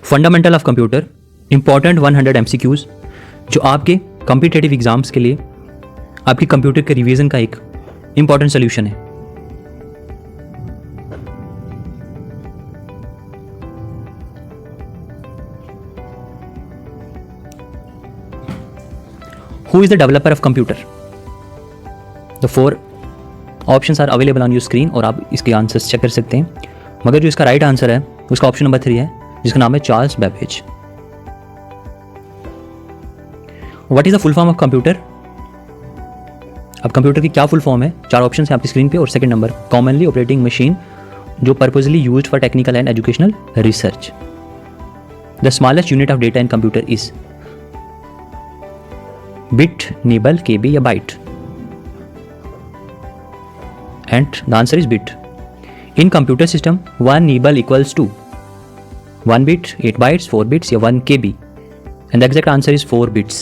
Fundamental of computer, important 100 MCQs जो आपके competitive exams के लिए आपकी कंप्यूटर के रिवीजन का एक इंपॉर्टेंट सोल्यूशन है। Who is the developer of computer? The 4 options are available on your screen और आप इसके आंसर्स चेक कर सकते हैं, मगर जो इसका राइट आंसर है उसका ऑप्शन नंबर 3 है, जिसका नाम है Charles Babbage. What is the full form of computer? अब कंप्यूटर की क्या फुल फॉर्म है? 4 ऑप्शन है आपकी स्क्रीन पे। और second number, commonly operating machine जो purposely used for technical and educational research. The smallest unit of data in computer is bit, nibble, KB या byte? And the answer is bit. In computer system, 1 nibble equals to 1 bit, 8 bytes, 4 bits या 1 KB. And the exact answer is 4 bits.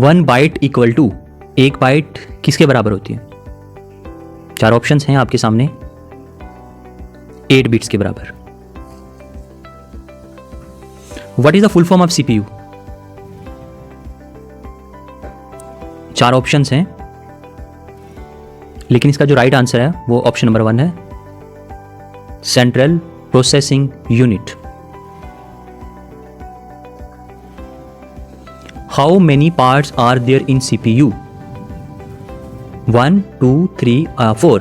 1 byte equal to, 1 bite किसके बराबर होती है? 4 options हैं आपके सामने, 8 bits के बराबर। What is the full form of CPU? 4 options हैं, लेकिन इसका जो राइट आंसर है वो ऑप्शन नंबर 1 है, central processing unit. How many parts are there in CPU? 1, 2, 3 4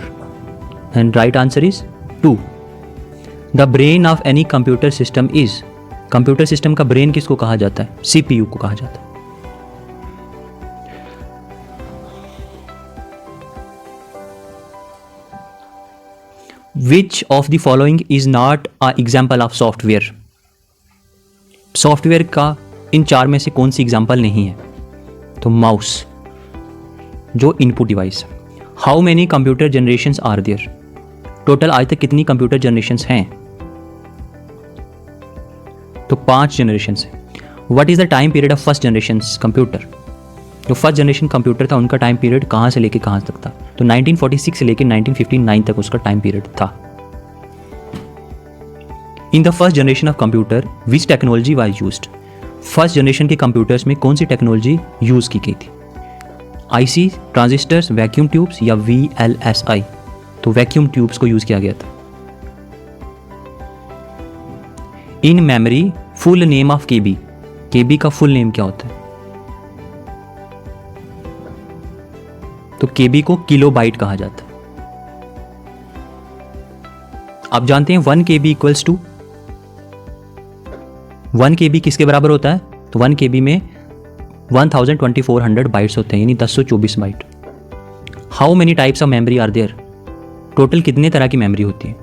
and right answer is 2। The brain of any computer system is, computer system का brain किसको कहा जाता है? CPU को कहा जाता है। Which of the following is not an example of software? Software का इन 4 में से कौन सी एग्जाम्पल नहीं है? तो माउस जो input device. How many computer generations are there? Total आज तक कितनी कंप्यूटर जनरेशंस हैं? तो 5 जनरेशंस हैं। What is the time period of first generation computer? जो फर्स्ट जनरेशन कंप्यूटर था उनका टाइम पीरियड कहाँ से लेके कहाँ तक था? तो 1946 से लेके 1959 तक उसका टाइम पीरियड था। In the first generation of computer which technology was used? First generation के कंप्यूटर्स में कौन सी टेक्नोलॉजी यूज की गई थी? IC, ट्रांजिस्टर्स, वैक्यूम ट्यूब्स या VLSI? तो वैक्यूम ट्यूब्स को यूज किया गया था। In memory full name of KB? KB का फुल नेम क्या होता है? तो KB को किलोबाइट कहा जाता है। आप जानते हैं 1 KB इक्वल्स टू 1 KB किसके बराबर होता है? तो 1 KB में 1200 बाइट्स होते हैं, यानी 1024 byte. How many types of memory are there? Total कितने तरह की मेमोरी होती है?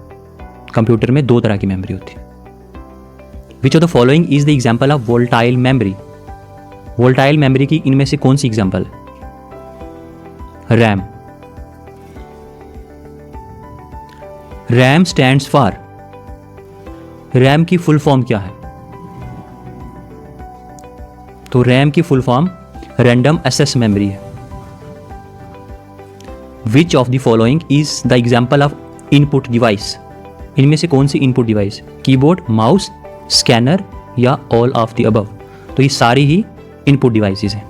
कंप्यूटर में 2 तरह की मेमोरी होती है। Which of the following is the example of volatile memory? Volatile memory की इनमें से कौन सी एग्जाम्पल है? RAM. RAM stands for, RAM की फुल फॉर्म क्या है? तो रैम की full form random access memory है। Which of the following is the example of input device? इनमें से कौन सी input device? Keyboard, mouse, scanner या ऑल ऑफ द अबव? तो ये सारी ही इनपुट डिवाइसेस हैं।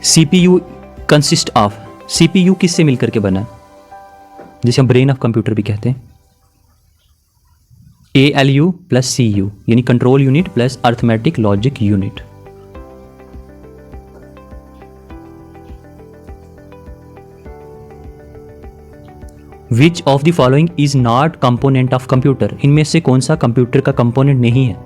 CPU कंसिस्ट ऑफ, CPU किससे मिलकर के बना है? जिसे हम ब्रेन ऑफ कंप्यूटर भी कहते हैं। ALU प्लस CU यानी control unit plus arithmetic logic unit. Which of the following is not component of computer? इनमें से कौन सा कंप्यूटर का कंपोनेंट नहीं है?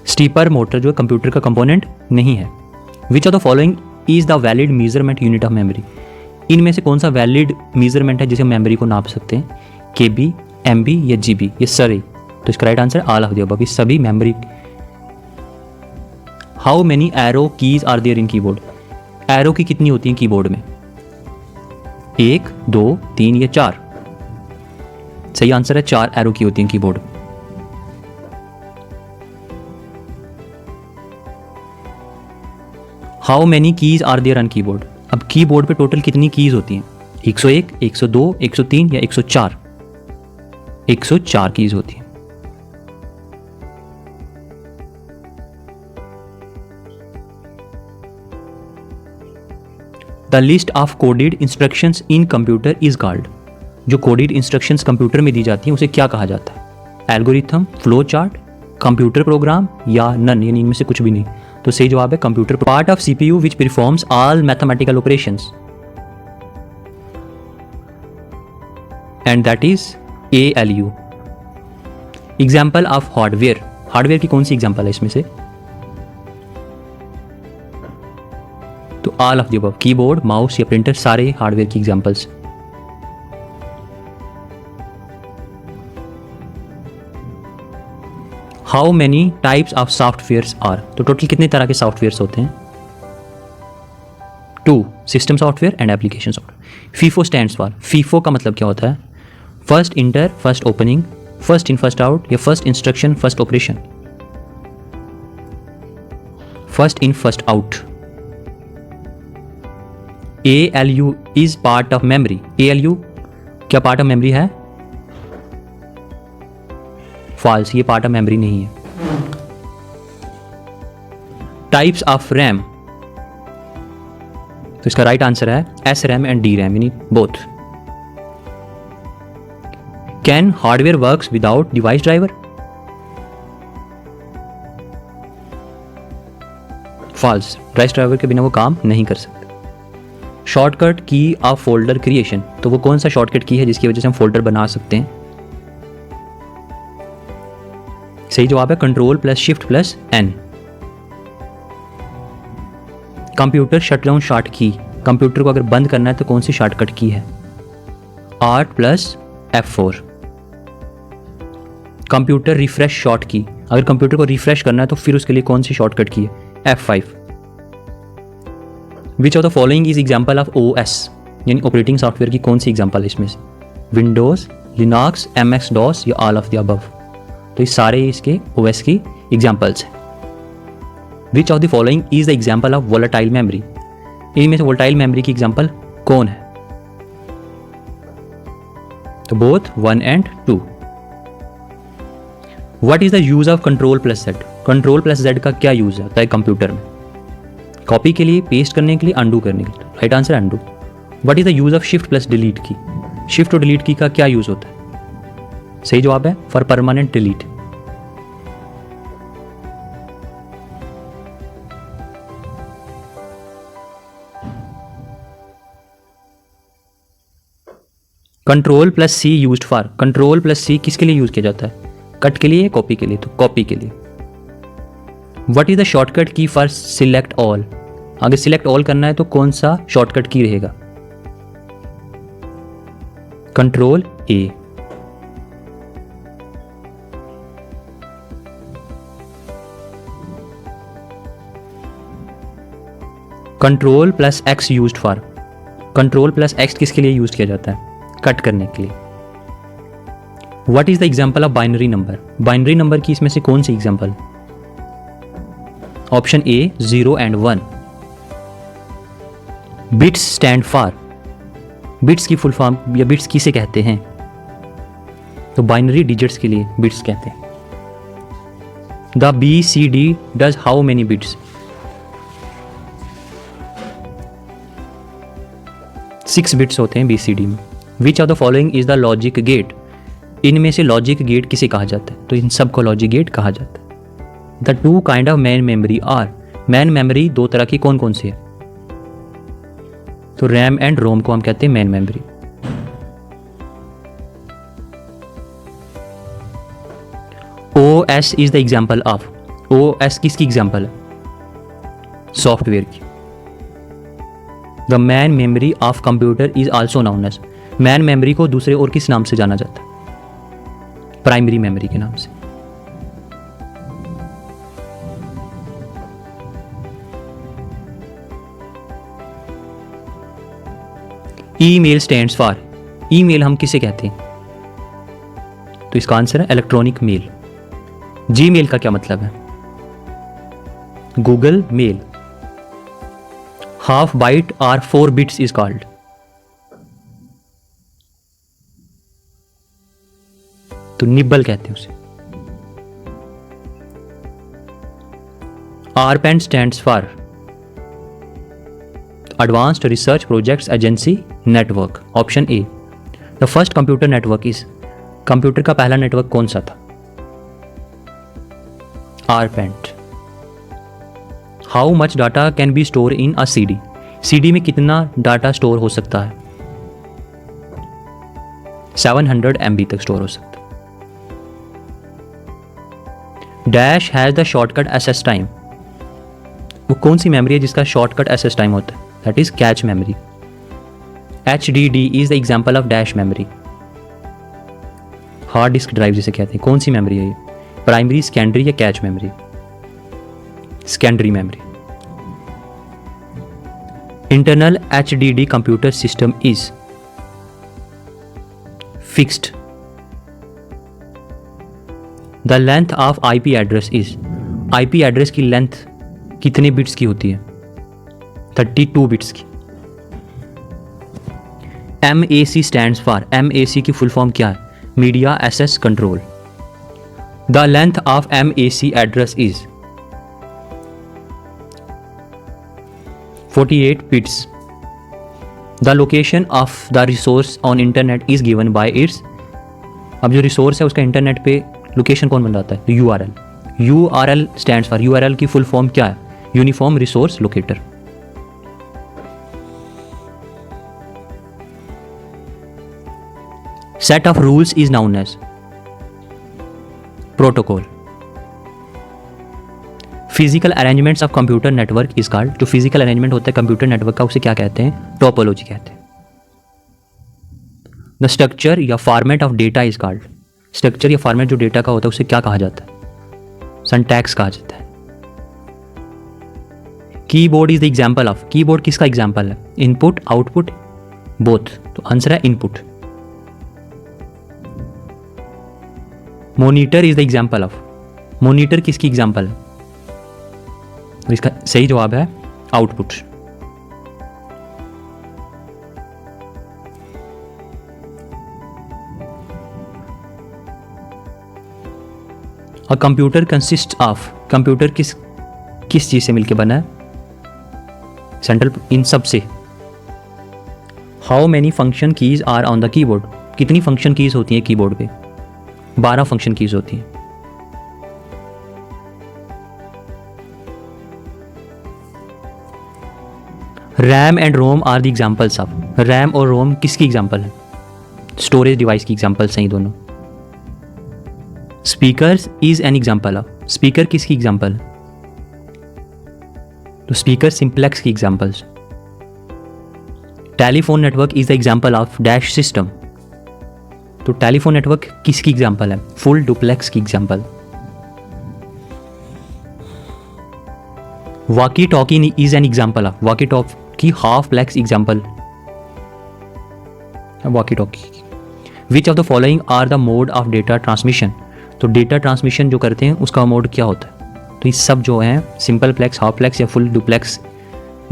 स्टीपर मोटर जो कंप्यूटर का कंपोनेंट नहीं है। Which of the following is the valid measurement unit of memory? इनमें से कौन सा वैलिड मेजरमेंट है जिसे मेमोरी को नाप सकते हैं? KB, MB या GB? ये सारे। तो इसका right answer all of the above, ये सभी memory. How many arrow keys are there in keyboard? Arrow key कितनी होती हैं कीबोर्ड में? 1, 2, 3 या 4? सही आंसर है 4 एरो की होती हैं keyboard. How many keys are there on keyboard? अब कीबोर्ड पे टोटल कितनी कीज होती हैं? 101, 102, 103 या 104? 104 कीज होती हैं। The list of coded instructions in computer is called. जो कोडेड इंस्ट्रक्शंस कंप्यूटर में दी जाती हैं उसे क्या कहा जाता है? Algorithm, flow chart, computer program या नन, यानी इनमें से कुछ भी नहीं। तो सही जवाब है computer. Part of CPU which performs all mathematical operations, and that is ALU। Example of hardware, hardware की कौन सी एग्जाम्पल है इसमें से? तो all of the above, keyboard, mouse या प्रिंटर, सारे हार्डवेयर की examples. How many types of softwares are? तो टोटल कितने तरह के सॉफ्टवेयर्स होते हैं? 2, system software and application software. FIFO stands for, FIFO का मतलब क्या होता है? First enter, first opening, first in first out या first instruction first operation? First in first out. ALU is part of memory. ALU क्या part of memory है? False, ये part of memory नहीं है। टाइप्स ऑफ रैम, तो इसका right answer है SRAM and DRAM, यानी both. Can hardware works without device driver? False, device driver के बिना वो काम नहीं कर सकते। शॉर्टकट की ऑफ फोल्डर क्रिएशन, तो वो कौन सा शॉर्टकट की है जिसकी वजह से हम फोल्डर बना सकते हैं? सही जवाब है Ctrl+Shift+N। कंप्यूटर शटडाउन शॉर्ट की, कंप्यूटर को अगर बंद करना है तो कौन सी शॉर्टकट की है? Alt+F4। कंप्यूटर रिफ्रेश शॉर्ट की, अगर कंप्यूटर को रिफ्रेश करना है तो फिर उसके लिए कौन सी शॉर्टकट की है? F5। Which of the following is example of OS, यानी ऑपरेटिंग सॉफ्टवेयर की कौन सी एग्जाम्पल है इसमें से? विंडोज, लिनक्स, MS-DOS या ऑल ऑफ द अबव? तो ये सारे इसके OS की एग्जाम्पल्स हैं। विच of the following is the example of volatile memory? इनमें से वोलेटाइल मेमोरी की एग्जाम्पल कौन है? तो both 1 and 2। What is the use of Ctrl+Z? Ctrl+Z का क्या यूज होता है कंप्यूटर में? कॉपी के लिए, पेस्ट करने के लिए, अंडू करने के लिए? Right answer undo. What is the use of Shift+Delete की? शिफ्ट और डिलीट की का क्या यूज होता है? सही जवाब है for permanent delete. Ctrl+C used for, Ctrl+C किसके लिए यूज किया जाता है? कट के लिए, कॉपी के लिए? तो कॉपी के लिए। व्हाट इज द शॉर्टकट की फॉर सिलेक्ट ऑल? अगर सिलेक्ट ऑल करना है तो कौन सा शॉर्टकट की रहेगा? Ctrl+A। Ctrl+X used for, Ctrl+X किसके लिए यूज किया जाता है? कट करने के लिए। What is the example of binary number? Binary number की इसमें से कौन सी एग्जाम्पल? Option A 0 and 1। Bits stand for, bits की फुल फॉर्म या बिट्स किसे कहते हैं? तो बाइनरी डिजिट्स के लिए बिट्स कहते हैं। The BCD does how many bits? 6 bits होते हैं BCD में। Which of the following is the logic gate? इनमें से लॉजिक गेट किसे कहा जाता है? तो इन सब को लॉजिक गेट कहा जाता है। The 2 kind of main memory are? Main memory 2 तरह की कौन कौन सी है? तो रैम एंड रोम को हम कहते हैं main memory. OS is the example of, OS किसकी एग्जाम्पल है? सॉफ्टवेयर की। The main memory of computer is also known as, main memory को दूसरे और किस नाम से जाना जाता है? प्राइमरी मेमोरी के नाम से। ईमेल स्टैंड्स फॉर, ईमेल हम किसे कहते हैं? तो इसका आंसर है इलेक्ट्रॉनिक मेल। जीमेल का क्या मतलब है? Google mail. Half byte or 4 bits is called? तो निब्बल कहते हैं उसे। ARPAN stands for advanced research projects agency network. Option A. The first computer network is, computer का पहला नेटवर्क कौन सा था? ARPAN। How much data can be store in a CD? CD में कितना डाटा स्टोर हो सकता है? 700 MB तक स्टोर हो सकता है। Dash has the shortcut SS time. वो कौन सी मेमोरी है जिसका शॉर्टकट SS टाइम होता है? That is cache memory. HDD is the example of dash memory. Hard disk drive जिसे कहते हैं, कौन सी मेमोरी है ये? प्राइमरी, सेकेंडरी या cache memory? Secondary memory. Internal HDD computer system is fixed. The length of IP address is, IP address की length कितने बिट्स की होती है? 32 बिट्स की। MAC स्टैंड्स फॉर, MAC की फुल फॉर्म क्या है? Media access control. The length of MAC address is 48 bits. The location of the resource on internet is given by it's. अब जो रिसोर्स है उसका इंटरनेट पे लोकेशन कौन बनाता है? URL। URL stands for, URL की फुल फॉर्म क्या है? Uniform resource locator. Set of rules is known as protocol. Physical arrangements of computer network is called, जो फिजिकल अरेंजमेंट होता है कंप्यूटर नेटवर्क का उसे क्या कहते हैं? टोपोलॉजी कहते हैं। द स्ट्रक्चर या format of data is called, structure या फॉर्मेट जो डेटा का होता है उसे क्या कहा जाता है? सिंटैक्स कहा जाता है। Keyboard is the example of, keyboard किसका एग्जाम्पल है? Input, output, both. तो आंसर है input. Monitor is the example of, monitor किसकी एग्जाम्पल है? इसका सही जवाब है output. A computer consist of, computer किस चीज से मिलकर बना है? सेंट्रल, इन सब से। How many function keys are on the keyboard? कितनी फंक्शन कीज होती हैं कीबोर्ड पे? 12 फंक्शन कीज होती हैं। RAM and ROM are the examples of, RAM और रोम किसकी एग्जाम्पल है? स्टोरेज डिवाइस की एग्जाम्पल्स हैं ये दोनों। Speakers is an example of, speaker किसकी एग्जाम्पल है? तो स्पीकर सिंप्लेक्स की examples. Telephone network is the example of dash system, तो टेलीफोन नेटवर्क किसकी एग्जाम्पल है? फुल डुप्लेक्स की example. Walkie talkie is an example of, walkie talkie half plex example walkie talkie. Which of the following are the mode of data transmission, तो data transmission जो करते हैं उसका mode क्या होता है? तो ये सब जो हैं सिंपल प्लेक्स, हाफ प्लेक्स या फुल डुप्लेक्स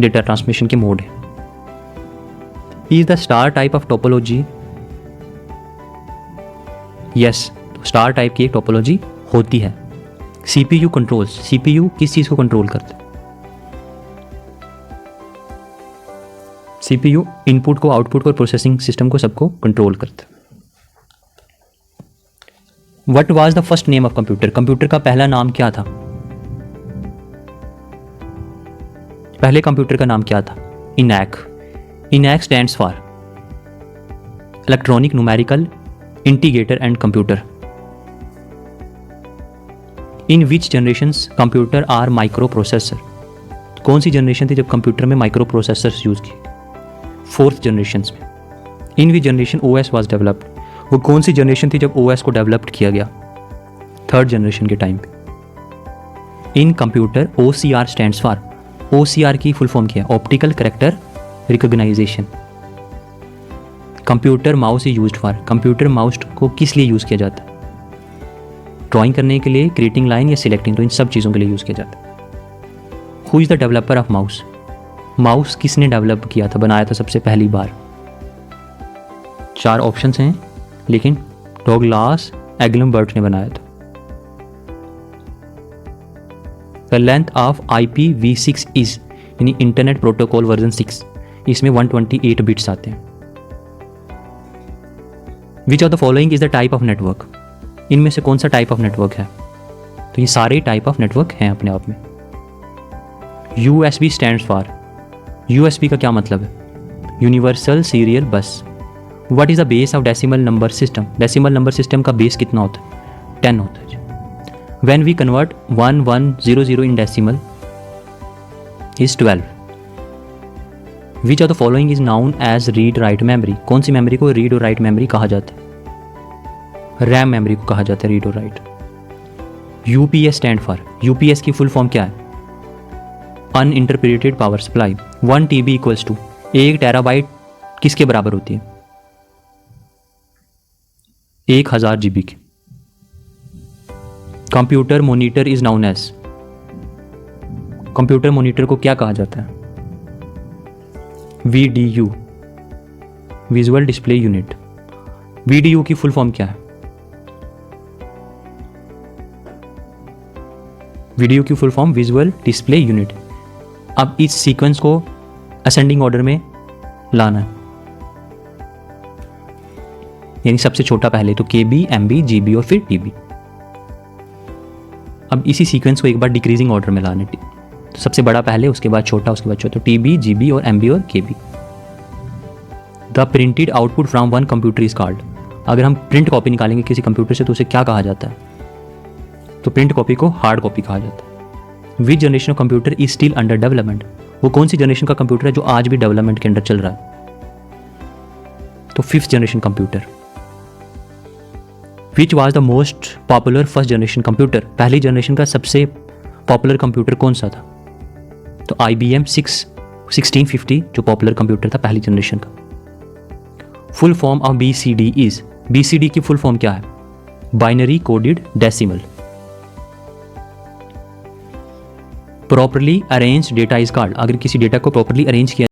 डेटा ट्रांसमिशन के मोड है। Is the star type of topology? Yes, तो स्टार टाइप की एक टोपोलॉजी होती है। CPU कंट्रोल्स, CPU किस चीज को कंट्रोल करते हैं? CPU इनपुट को, आउटपुट को, प्रोसेसिंग सिस्टम को, सबको कंट्रोल करता है। What was the first name of computer, computer का पहला नाम क्या था? पहले कंप्यूटर का नाम क्या था? ENIAC. ENIAC stands for electronic numerical integrator and computer. In which generations computer are micro processor, कौन सी जनरेशन थी जब कंप्यूटर में माइक्रो प्रोसेसर्स यूज किए? 4th जनरेशन में। In which generation OS was developed, वो कौन सी जनरेशन थी जब OS को डेवलप्ड किया गया? 3rd जनरेशन के टाइम पे। In computer OCR stands for, OCR की फुल फॉर्म क्या है? Optical character recognisation. Computer mouse is used for, computer mouse को किस लिए यूज किया जाता है? ड्राइंग करने के लिए, क्रिएटिंग लाइन या सिलेक्टिंग, तो इन सब चीज़ों के लिए यूज किया जाता है। Who is the developer of mouse? Mouse किसने डेवलप किया था, बनाया था सबसे पहली बार? 4 ऑप्शंस हैं, लेकिन डॉगलास एग्लमबर्ट ने बनाया था। The length of IPv6 is, यानी इंटरनेट प्रोटोकॉल वर्जन 6, इसमें 128 बिट्स आते हैं। विच of the following is the type of network, इनमें से कौन सा टाइप ऑफ नेटवर्क है? तो ये सारे टाइप ऑफ नेटवर्क हैं अपने आप में। USB स्टैंड्स फॉर, USB का क्या मतलब है? Universal serial bus. What is the base of decimal number system, decimal number system का बेस कितना होता है? 10 होता है। When we convert 1100 in decimal is 12। Which of the following is known as read write memory, कौन सी मेमोरी को रीड और राइट मेमोरी कहा जाता है? रैम मेमोरी को कहा जाता है रीड और write. UPS stand for, UPS की फुल फॉर्म क्या है? Uninterpreted power supply. 1 TB equals to, 1 terabyte किसके बराबर होती है? 1000 GB की। Computer monitor is known as, computer monitor को क्या कहा जाता है? VDU, visual display unit. VDU की फुल फॉर्म क्या है? VDU की full form visual display unit. अब इस सीक्वेंस को असेंडिंग ऑर्डर में लाना है, यानी सबसे छोटा पहले तो KB, MB, GB और फिर TB। अब इसी सीक्वेंस को एक बार डिक्रीजिंग ऑर्डर में लाना है, तो सबसे बड़ा पहले, उसके बाद छोटा, उसके बाद छोटा, तो TB, GB और MB और KB। The printed output from one computer is called, अगर हम प्रिंट कॉपी निकालेंगे किसी कंप्यूटर से तो उसे क्या कहा जाता है? तो प्रिंट कॉपी को हार्ड कॉपी कहा जाता है। विच generation of computer is still under development, वो कौन सी जनरेशन का कंप्यूटर है जो आज भी डेवलपमेंट के अंदर चल रहा है? तो 5th generation computer. Which was the most popular first generation computer, पहली जनरेशन का सबसे पॉपुलर कंप्यूटर कौन सा था? तो IBM 1650 जो पॉपुलर कंप्यूटर था पहली जनरेशन का। Full form of BCD is, BCD की फुल फॉर्म क्या है? Binary coded decimal. Properly arrange data is called, अगर किसी डेटा को प्रॉपरली अरेंज किया